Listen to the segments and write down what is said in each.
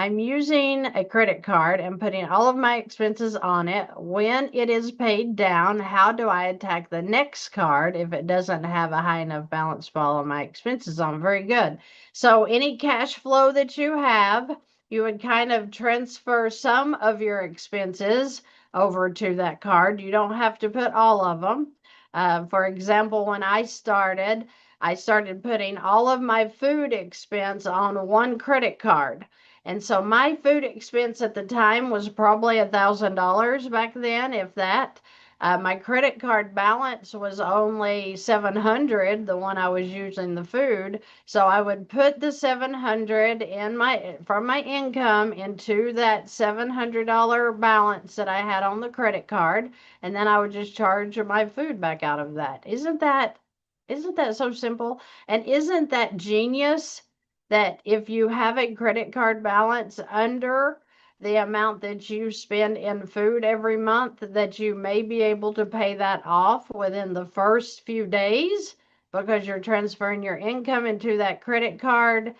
I'm using a credit card and putting all of my expenses on it. When it is paid down, how do I attack the next card if it doesn't have a high enough balance for all of my expenses on? Very good. So any cash flow that you have, you would kind of transfer some of your expenses over to that card. You don't have to put all of them. For example, when I started putting all of my food expense on one credit card. And so my food expense at the time was probably $1,000 back then, if that. My credit card balance was only 700, the one I was using the food. So I would put the 700 from my income into that $700 balance that I had on the credit card, and then I would just charge my food back out of that. Isn't that so simple? And isn't that genius that if you have a credit card balance under the amount that you spend in food every month, that you may be able to pay that off within the first few days because you're transferring your income into that credit card,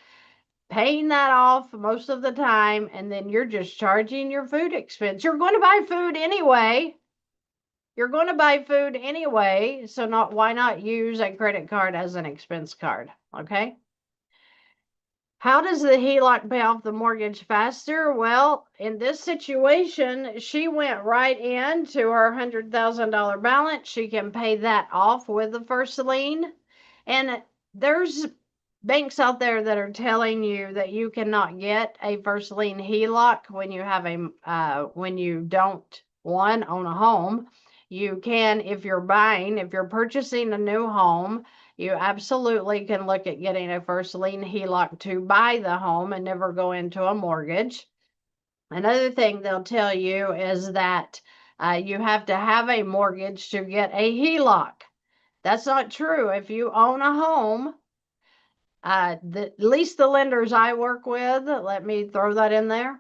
paying that off most of the time, and then you're just charging your food expense. You're going to buy food anyway. You're going to buy food anyway, so why not use a credit card as an expense card, okay? How does the HELOC pay off the mortgage faster? Well, in this situation, she went right into her $100,000 balance. She can pay that off with the first lien. And there's banks out there that are telling you that you cannot get a first lien HELOC when you don't own a home. You can if you're purchasing a new home. You absolutely can look at getting a first lien HELOC to buy the home and never go into a mortgage. Another thing they'll tell you is that you have to have a mortgage to get a HELOC. That's not true. If you own a home, at least the lenders I work with, let me throw that in there,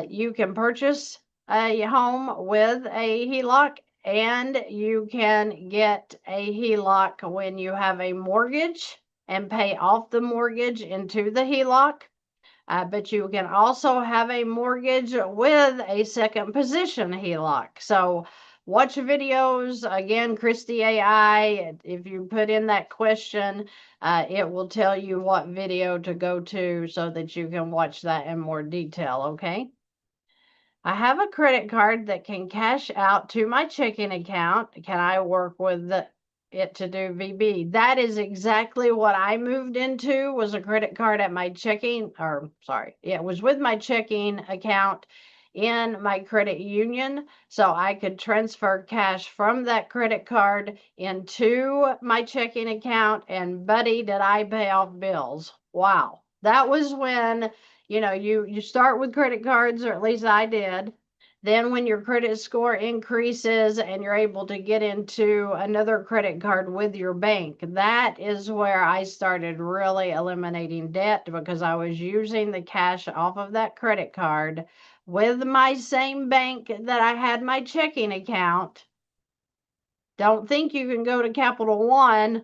you can purchase a home with a HELOC, and you can get a HELOC when you have a mortgage and pay off the mortgage into the HELOC. But you can also have a mortgage with a second position HELOC. So watch videos, again, Christy AI. If you put in that question, it will tell you what video to go to so that you can watch that in more detail, okay? I have a credit card that can cash out to my checking account. Can I work with it to do VB? That is exactly what I moved into, was a credit card at my it was with my checking account in my credit union. So I could transfer cash from that credit card into my checking account, and buddy, did I pay off bills. Wow. That was when you start with credit cards, or at least I did. Then when your credit score increases and you're able to get into another credit card with your bank, that is where I started really eliminating debt, because I was using the cash off of that credit card with my same bank that I had my checking account. Don't think you can go to Capital One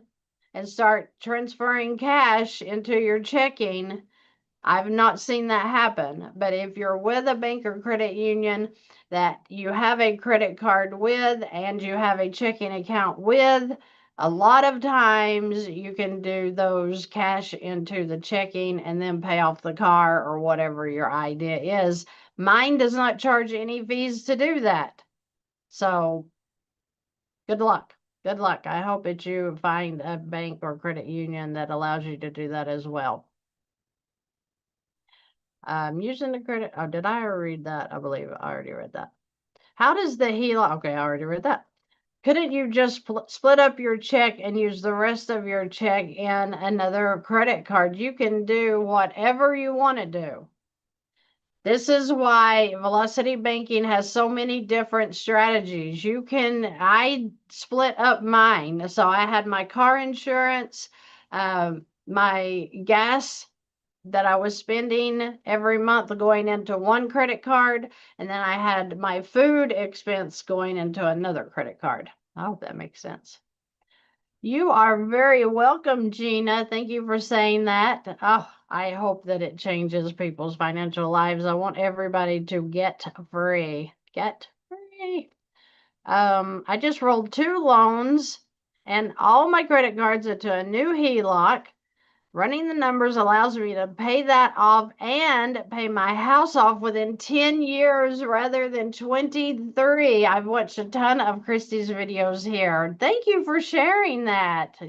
and start transferring cash into your checking. I've not seen that happen. But if you're with a bank or credit union that you have a credit card with and you have a checking account with, a lot of times you can do those cash into the checking and then pay off the car or whatever your idea is. Mine does not charge any fees to do that. So good luck. Good luck. I hope that you find a bank or credit union that allows you to do that as well. Using the credit. Oh, did I already read that? I believe I already read that. How does the HELOC? Okay, I already read that. Couldn't you just split up your check and use the rest of your check in another credit card? You can do whatever you want to do. This is why Velocity Banking has so many different strategies. I split up mine. So I had my car insurance, my gas that I was spending every month going into one credit card, and then I had my food expense going into another credit card. I hope that makes sense. You are very welcome, Gina. Thank you for saying that. Oh, I hope that it changes people's financial lives. I want everybody to get free. Get free. I just rolled 2 loans and all my credit cards into a new HELOC. Running the numbers allows me to pay that off and pay my house off within 10 years rather than 23. I've watched a ton of Christy's videos here. Thank you for sharing that.